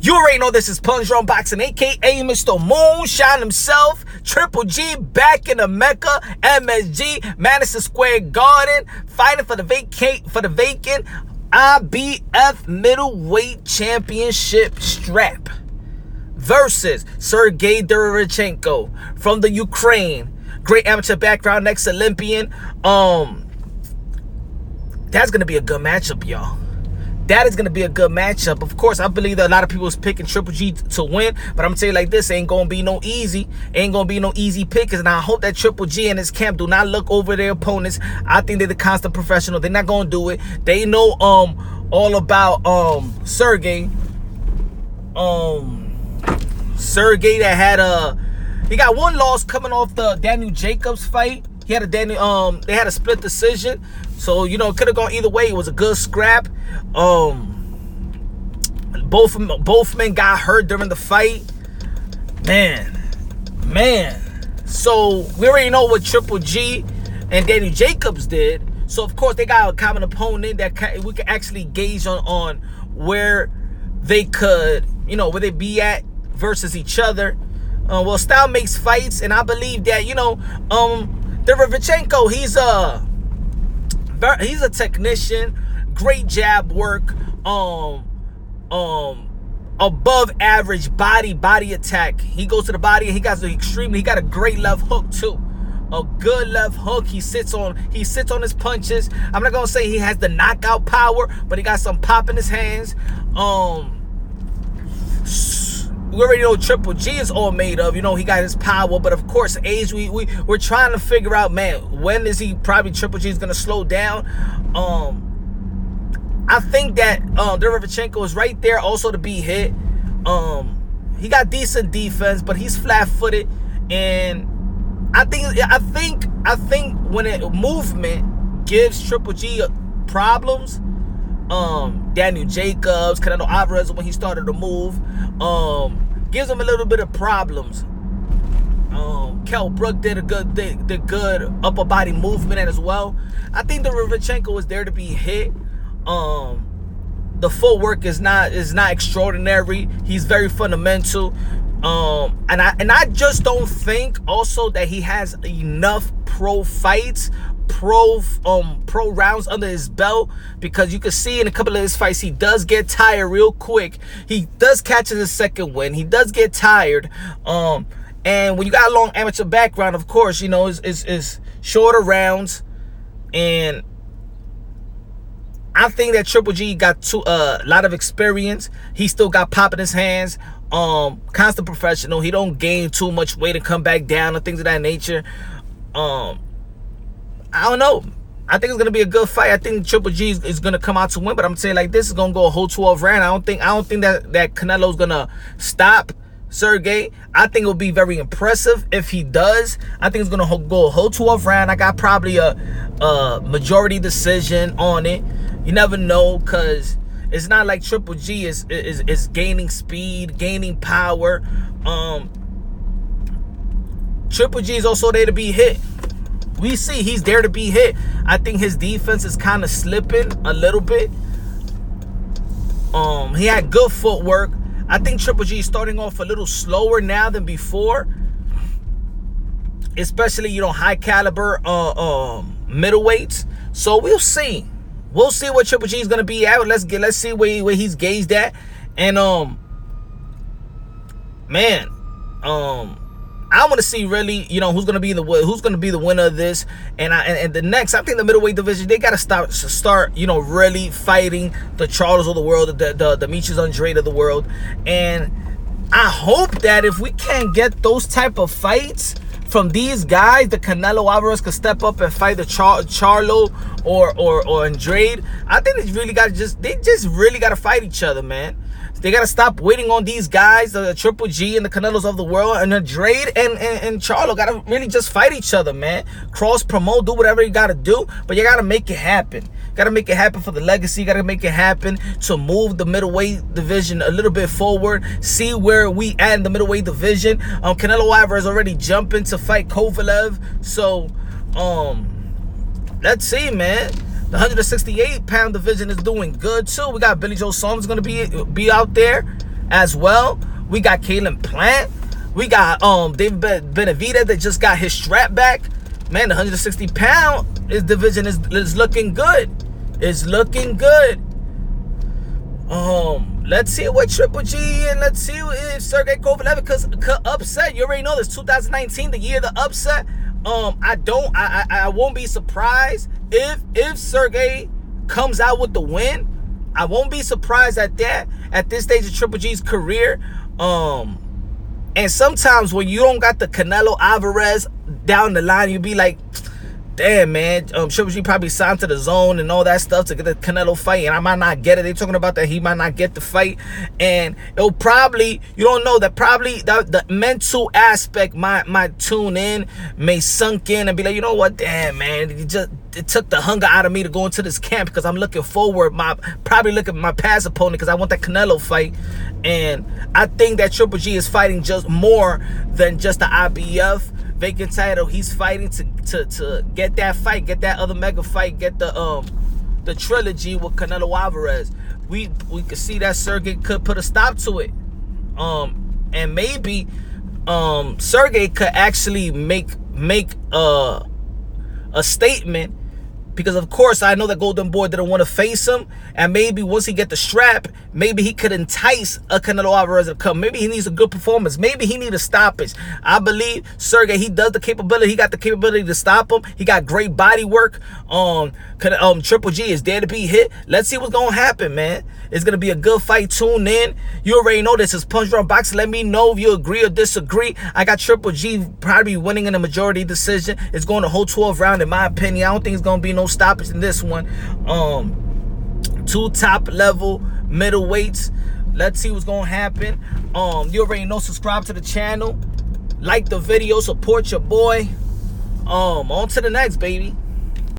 You already know this is Punch Drunk Boxing, aka Mr. Moonshine himself. Triple G back in the Mecca, MSG, Madison Square Garden, fighting for the vacant IBF middleweight championship strap versus Sergey Derevyanchenko from the Ukraine. Great amateur background, ex-Olympian. That's gonna be a good matchup, y'all. That is going to be a good matchup. Of course, I believe that a lot of people is picking Triple G to win. But I'm going to tell you like this, ain't going to be no easy. Ain't going to be no easy pickers. And I hope that Triple G and his camp do not look over their opponents. I think they're the constant professional. They're not going to do it. They know all about Sergey. Sergey that had he got one loss coming off the Daniel Jacobs fight. He had they had a split decision. So, you know, it could have gone either way. It was a good scrap. Both men got hurt during the fight. Man. So, we already know what Triple G and Daniel Jacobs did. So, of course, they got a common opponent that we can actually gauge on where they could, you know, where they be at versus each other. Well, style makes fights, and I believe that, you know, Derevyanchenko, he's a technician, great jab work, above average body attack. He goes to the body and he got a great left hook too. A good left hook. He sits on his punches. I'm not gonna say he has the knockout power, but he got some pop in his hands. We already know Triple G is all made of. You know, he got his power, but of course, age, we're trying to figure out, man, when is Triple G is going to slow down. I think that Derevyanchenko is right there also to be hit. He got decent defense, but he's flat-footed, and I think when movement gives Triple G problems, Daniel Jacobs, Canelo Alvarez, when he started to move, gives him a little bit of problems. Kell Brook did good upper body movement as well. I think the Derevyanchenko is there to be hit. The footwork is not extraordinary. He's very fundamental. And I just don't think also that he has enough pro fights, pro rounds under his belt, because you can see in a couple of his fights he does get tired real quick. He does catch his second win. He does get tired. And when you got a long amateur background, of course, you know, it's shorter rounds. And I think that Triple G got a lot of experience. He still got pop in his hands. Constant professional. He don't gain too much weight and come back down and things of that nature. I don't know. I think it's gonna be a good fight. I think Triple G is gonna come out to win, but I'm saying like this is gonna go a whole 12 round. I don't think that Canelo's gonna stop Sergey. I think it'll be very impressive if he does. I think it's gonna go a whole 12 round. I got probably a majority decision on it. You never know, because it's not like Triple G is gaining speed, gaining power. Triple G is also there to be hit. We see he's there to be hit. I think his defense is kind of slipping a little bit. He had good footwork. I think Triple G is starting off a little slower now than before. Especially, you know, high caliber middleweights. So we'll see. We'll see what Triple G is gonna be at. Let's see where he's gauged at. And man, I want to see really, you know, who's gonna be the winner of this. And the next, I think the middleweight division, they gotta start, you know, really fighting the Charles of the world, the Demetrius Andrade of the world. And I hope that if we can't get those type of fights from these guys, the Canelo Alvarez could step up and fight the Charlo or Andrade. I think they just really gotta fight each other, man. They gotta stop waiting on these guys, the Triple G and the Canelos of the world, and Andrade and Charlo gotta really just fight each other, man. Cross promote, do whatever you gotta do, but you gotta make it happen. Gotta make it happen for the legacy. Gotta make it happen to move the middleweight division a little bit forward. See where we at in the middleweight division. Canelo Alvarez already jumping to fight Kovalev. So, let's see, man. The 168-pound division is doing good too. We got Billy Joe Saunders gonna be out there. as well. We got Caleb Plant. We got David Benavidez that just got his strap back. Man, the 160-pound division is looking good. It's looking good. Let's see what Triple G, and let's see if Sergey Kovalev could upset. You already know this. 2019, the year of the upset. I won't be surprised if Sergey comes out with the win. I won't be surprised at that at this stage of Triple G's career. And sometimes when you don't got the Canelo Alvarez down the line, you be like, damn, man, Triple G probably signed to the zone and all that stuff to get the Canelo fight, and I might not get it. They're talking about that he might not get the fight, and it'll probably, you don't know, that probably the mental aspect might tune in, may sunk in and be like, you know what, damn, man, it took the hunger out of me to go into this camp because I'm looking forward, probably look at my past opponent because I want that Canelo fight. And I think that Triple G is fighting just more than just the IBF vacant title. He's fighting to get that fight, get that other mega fight, get the trilogy with Canelo Alvarez. We could see that Sergey could put a stop to it. And maybe Sergey could actually make a statement, because of course I know that Golden Boy didn't want to face him, and maybe once he get the strap, maybe he could entice a Canelo Alvarez to come. Maybe he needs a good performance. Maybe he needs a stoppage. I believe Sergey, he does the capability. He got the capability to stop him. He got great body work. Triple G is there to be hit. Let's see what's gonna happen, man. It's gonna be a good fight. Tune in. You already know this is Punch Drunk Boxing. Let me know if you agree or disagree. I got Triple G probably winning in a majority decision. It's going to whole 12 round in my opinion. I don't think it's gonna be no stoppage in this one. Two top level middleweights. Let's see what's gonna happen. You already know, subscribe to the channel, like the video, support your boy. On to the next, baby.